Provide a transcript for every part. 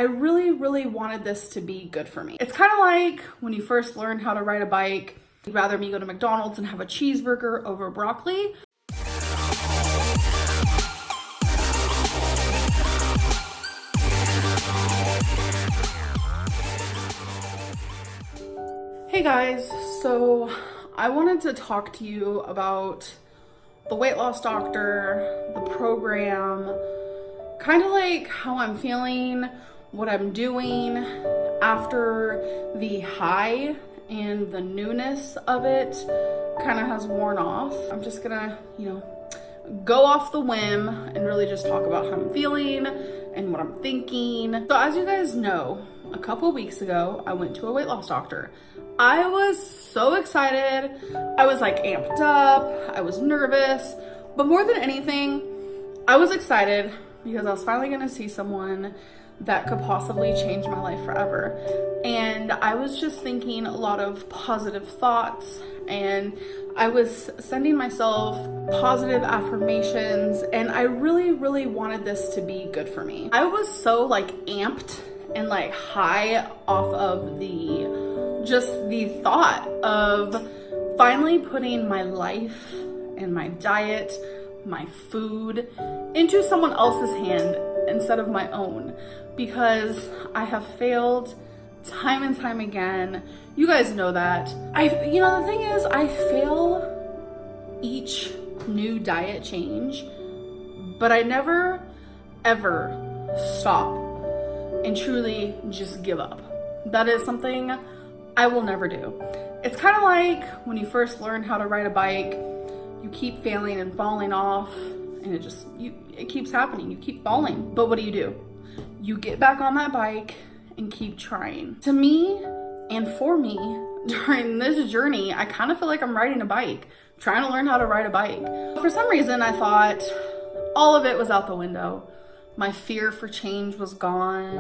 I really wanted this to be good for me. It's kind of like when you first learn how to ride a bike, you'd rather me go to McDonald's and have a cheeseburger over broccoli. Hey guys, so I wanted to talk to you about the weight loss doctor, the program, kind of like how I'm feeling, what I'm doing after the high and the newness of it kind of has worn off. I'm just gonna, go off the whim and really just talk about how I'm feeling and what I'm thinking. So as you guys know, a couple weeks ago, I went to a weight loss doctor. I was so excited. I was like amped up. I was nervous, but more than anything, I was excited because I was finally gonna see someone that could possibly change my life forever. And I was just thinking a lot of positive thoughts, and I was sending myself positive affirmations, and I really wanted this to be good for me. I was so like amped and like high off of the thought of finally putting my life and my diet, my food into someone else's hand instead of my own, because I have failed time and time again. You guys know that. The thing is, I fail each new diet change, but I never ever stop and truly just give up. That is something I will never do. It's kind of like when you first learn how to ride a bike, you keep failing and falling off, and it keeps happening. You keep falling. But what do? You get back on that bike and keep trying. To me and for me, during this journey, I kind of feel like I'm riding a bike, trying to learn how to ride a bike. For some reason, I thought all of it was out the window. My fear for change was gone,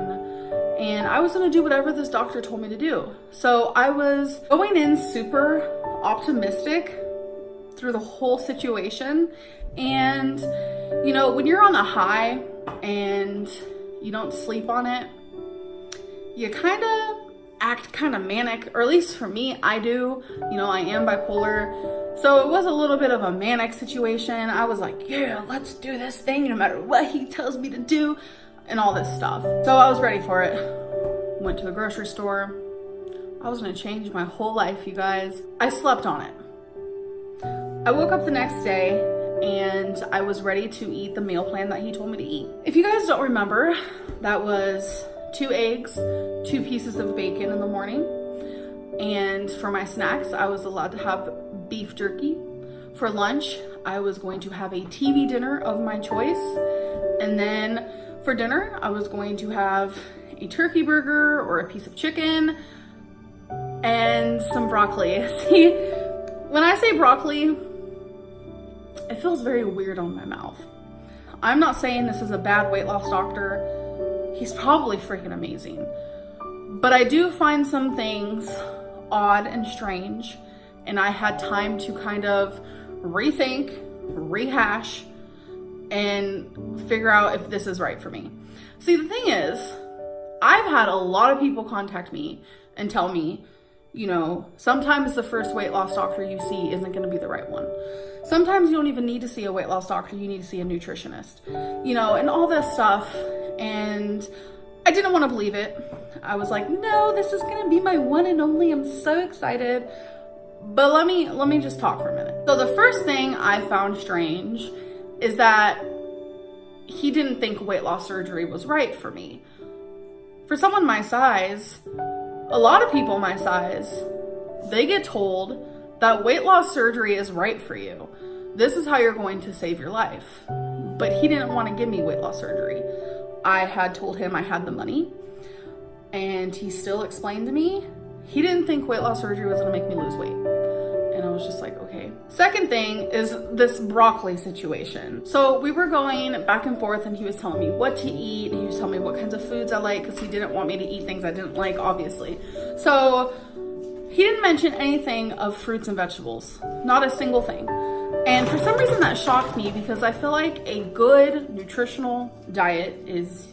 and I was gonna do whatever this doctor told me to do. So I was going in super optimistic through the whole situation. And when you're on a high and you don't sleep on it, you kind of act kind of manic, or at least for me, I do. I am bipolar. So it was a little bit of a manic situation. I was like, yeah, let's do this thing no matter what he tells me to do and all this stuff. So I was ready for it. Went to the grocery store. I was gonna change my whole life, you guys. I slept on it. I woke up the next day and I was ready to eat the meal plan that he told me to eat. If you guys don't remember, that was 2 eggs, 2 pieces of bacon in the morning. And for my snacks, I was allowed to have beef jerky. For lunch, I was going to have a TV dinner of my choice. And then for dinner, I was going to have a turkey burger or a piece of chicken and some broccoli. See, when I say broccoli, it feels very weird on my mouth. I'm not saying this is a bad weight loss doctor. He's probably freaking amazing. But I do find some things odd and strange, and I had time to kind of rethink, rehash, and figure out if this is right for me. See, the thing is, I've had a lot of people contact me and tell me, sometimes the first weight loss doctor you see isn't going to be the right one. Sometimes you don't even need to see a weight loss doctor, you need to see a nutritionist, and all this stuff. And I didn't want to believe it. I was like, no, this is going to be my one and only. I'm so excited. But let me just talk for a minute. So the first thing I found strange is that he didn't think weight loss surgery was right for me. For someone my size, a lot of people my size, they get told that weight loss surgery is right for you. This is how you're going to save your life. But he didn't want to give me weight loss surgery. I had told him I had the money, and he still explained to me he didn't think weight loss surgery was going to make me lose weight. And I was just like, okay. Second thing is this broccoli situation. So we were going back and forth, and he was telling me what to eat, and he was telling me what kinds of foods I like, because he didn't want me to eat things I didn't like, obviously. So he didn't mention anything of fruits and vegetables, not a single thing. And for some reason that shocked me, because I feel like a good nutritional diet is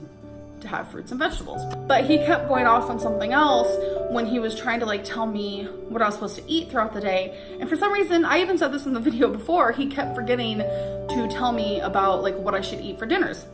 to have fruits and vegetables. But he kept going off on something else when he was trying to like tell me what I was supposed to eat throughout the day. And for some reason, I even said this in the video before, he kept forgetting to tell me about like what I should eat for dinners.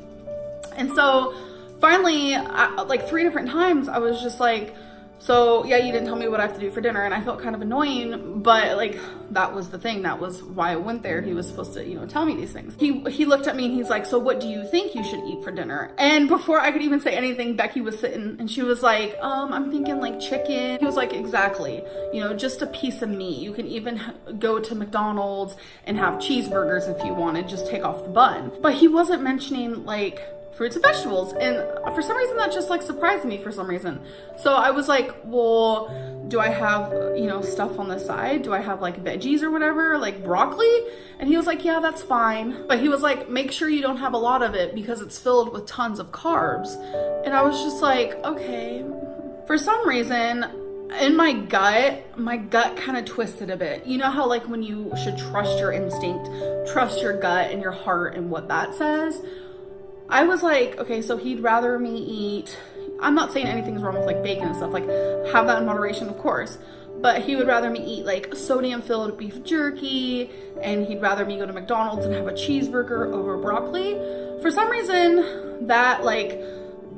And so finally, like 3 different times, I was just like, so yeah, you didn't tell me what I have to do for dinner. And I felt kind of annoying, but like, that was the thing. That was why I went there. He was supposed to, you know, tell me these things. He looked at me and he's like, so what do you think you should eat for dinner? And before I could even say anything, Becky was sitting and she was like, I'm thinking like chicken. He was like, exactly, you know, just a piece of meat. You can even go to McDonald's and have cheeseburgers if you wanted, just take off the bun. But he wasn't mentioning like fruits and vegetables, and for some reason that just like surprised me for some reason. So I was like, well, do I have, you know, stuff on the side? Do I have like veggies or whatever, like broccoli? And he was like, yeah, that's fine. But he was like, make sure you don't have a lot of it because it's filled with tons of carbs. And I was just like, okay. For some reason, in my gut kind of twisted a bit. You know how like when you should trust your instinct, trust your gut and your heart and what that says? I was like, okay, so he'd rather me eat, I'm not saying anything's wrong with like bacon and stuff, like have that in moderation, of course, but he would rather me eat like sodium-filled beef jerky, and he'd rather me go to McDonald's and have a cheeseburger over broccoli. For some reason, that like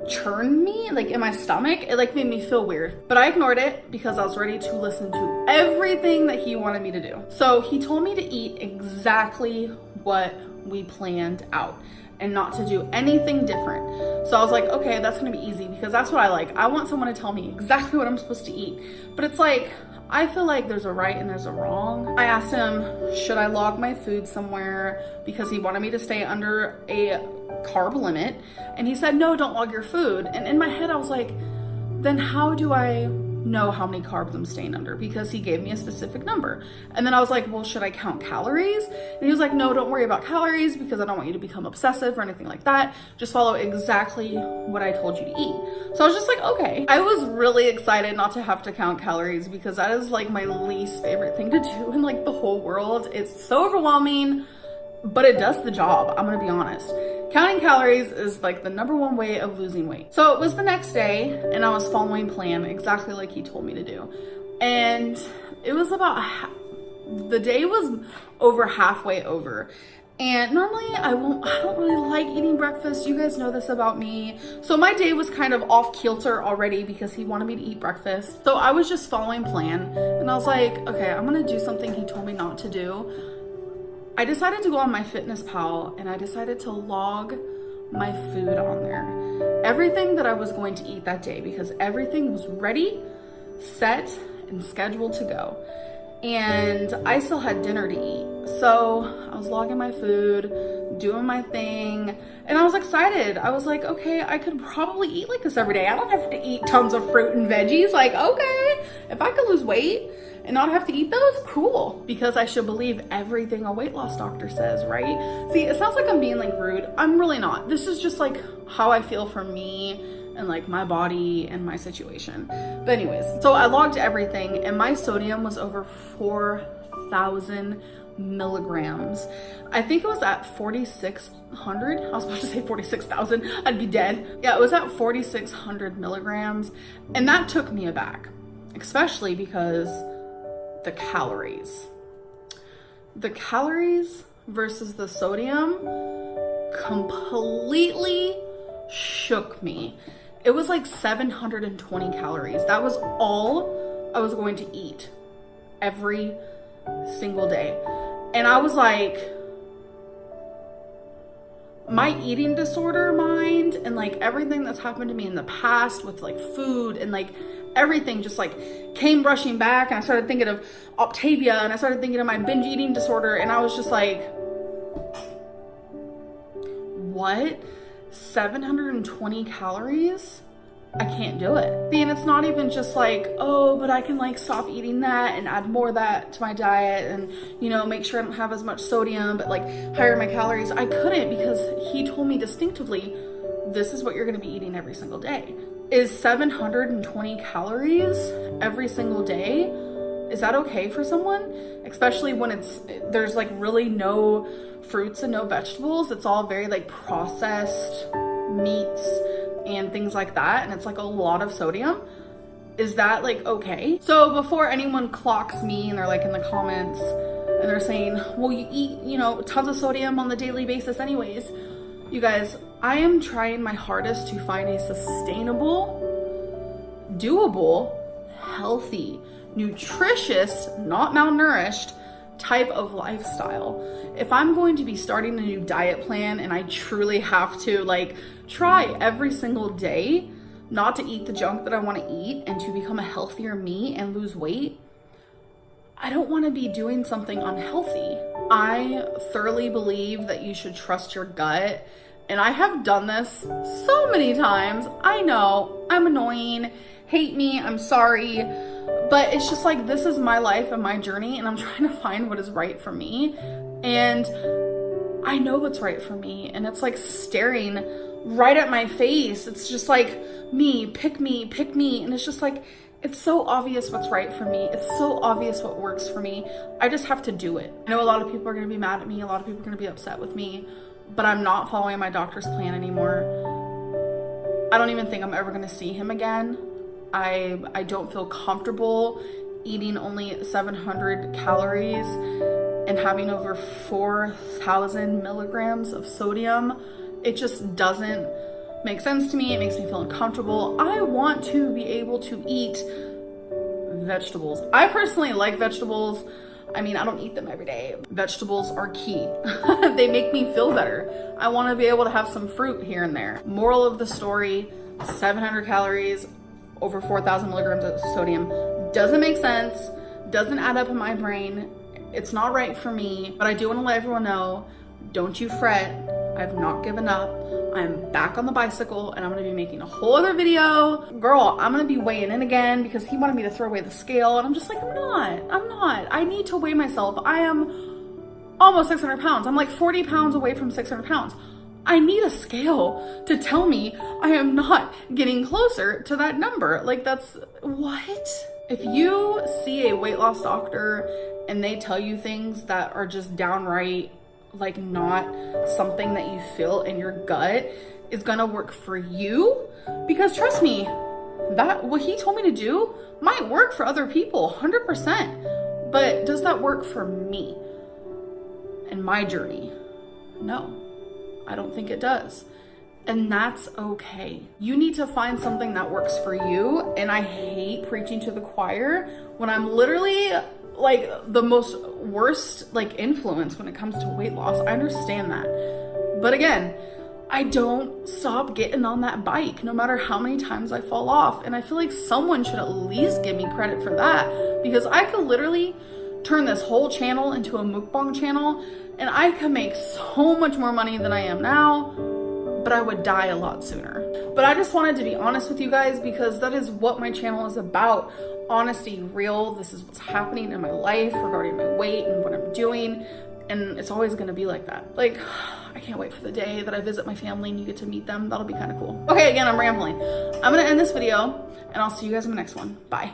churned me, like in my stomach. It like made me feel weird, but I ignored it because I was ready to listen to everything that he wanted me to do. So he told me to eat exactly what we planned out and not to do anything different. So I was like, okay, that's gonna be easy because that's what I like. I want someone to tell me exactly what I'm supposed to eat. But it's like, I feel like there's a right and there's a wrong. I asked him, should I log my food somewhere? Because he wanted me to stay under a carb limit. And he said, no, don't log your food. And in my head, I was like, then how do I know how many carbs I'm staying under? Because he gave me a specific number. And then I was like, well, should I count calories? And he was like, no, don't worry about calories because I don't want you to become obsessive or anything like that. Just follow exactly what I told you to eat. So I was just like, okay. I was really excited not to have to count calories because that is like my least favorite thing to do in like the whole world. It's so overwhelming, but it does the job. I'm gonna be honest. Counting calories is like the #1 way of losing weight. So it was the next day and I was following plan exactly like he told me to do. And it was about, the day was over halfway over. And normally I don't really like eating breakfast. You guys know this about me. So my day was kind of off kilter already because he wanted me to eat breakfast. So I was just following plan and I was like, okay, I'm gonna do something he told me not to do. I decided to go on MyFitnessPal and I decided to log my food on there. Everything that I was going to eat that day, because everything was ready, set, and scheduled to go. And I still had dinner to eat. So I was logging my food, doing my thing, and I was excited. I was like, okay, I could probably eat like this every day. I don't have to eat tons of fruit and veggies. Like, okay, if I could lose weight and not have to eat those, cool. Because I should believe everything a weight loss doctor says, right? See, it sounds like I'm being like rude. I'm really not. This is just like how I feel for me and like my body and my situation. But anyways, so I logged everything and my sodium was over 4,000 milligrams. I think it was at 4,600. I was about to say 46,000. I'd be dead. Yeah, it was at 4,600 milligrams. And that took me aback, especially because the calories versus the sodium completely shook me. It was like 720 calories. That was all I was going to eat every single day. And I was like, my eating disorder mind and like everything that's happened to me in the past with like food and like everything just like came rushing back, and I started thinking of Octavia and I started thinking of my binge eating disorder, and I was just like, what? 720 calories? I can't do it. See, and it's not even just like, oh, but I can like stop eating that and add more of that to my diet and, you know, make sure I don't have as much sodium, but like higher my calories. I couldn't, because he told me distinctively, this is what you're gonna be eating every single day. Is 720 calories every single day, is that okay for someone? Especially when there's like really no fruits and no vegetables. It's all very like processed meats, and things like that, and it's like a lot of sodium. Is that like okay? So before anyone clocks me and they're like in the comments and they're saying, well, you eat, you know, tons of sodium on the daily basis anyways. You guys, I am trying my hardest to find a sustainable, doable, healthy, nutritious, not malnourished type of lifestyle. If I'm going to be starting a new diet plan and I truly have to like try every single day not to eat the junk that I want to eat and to become a healthier me and lose weight, I don't want to be doing something unhealthy. I thoroughly believe that you should trust your gut, and I have done this so many times. I know I'm annoying, hate me, I'm sorry, but it's just like, this is my life and my journey, and I'm trying to find what is right for me, and I know what's right for me, and it's like staring right at my face. It's just like, pick me, and it's just like, it's so obvious what's right for me. It's so obvious what works for me. I just have to do it. I know a lot of people are gonna be mad at me, a lot of people are gonna be upset with me, but I'm not following my doctor's plan anymore. I don't even think I'm ever gonna see him again. I don't feel comfortable eating only 700 calories and having over 4,000 milligrams of sodium. It just doesn't make sense to me. It makes me feel uncomfortable. I want to be able to eat vegetables. I personally like vegetables. I mean, I don't eat them every day. Vegetables are key. They make me feel better. I want to be able to have some fruit here and there. Moral of the story, 700 calories, over 4,000 milligrams of sodium. Doesn't make sense. Doesn't add up in my brain. It's not right for me, but I do want to let everyone know, don't you fret. I've not given up. I'm back on the bicycle, and I'm gonna be making a whole other video. Girl, I'm gonna be weighing in again because he wanted me to throw away the scale, and I'm just like, I'm not. I need to weigh myself. I am almost 600 pounds. I'm like 40 pounds away from 600 pounds. I need a scale to tell me I am not getting closer to that number. Like, that's what? If you see a weight loss doctor and they tell you things that are just downright like not something that you feel in your gut is gonna work for you, because trust me, that what he told me to do might work for other people 100%, but does that work for me and my journey? No, I don't think it does. And that's okay. You need to find something that works for you. And I hate preaching to the choir when I'm literally like the most worst like influence when it comes to weight loss. I understand that. But again, I don't stop getting on that bike no matter how many times I fall off. And I feel like someone should at least give me credit for that, because I could literally turn this whole channel into a mukbang channel and I could make so much more money than I am now, but I would die a lot sooner. But I just wanted to be honest with you guys, because that is what my channel is about. Honesty, real. This is what's happening in my life regarding my weight and what I'm doing. And it's always gonna be like that. Like, I can't wait for the day that I visit my family and you get to meet them. That'll be kind of cool. Okay, again, I'm rambling. I'm gonna end this video and I'll see you guys in the next one. Bye.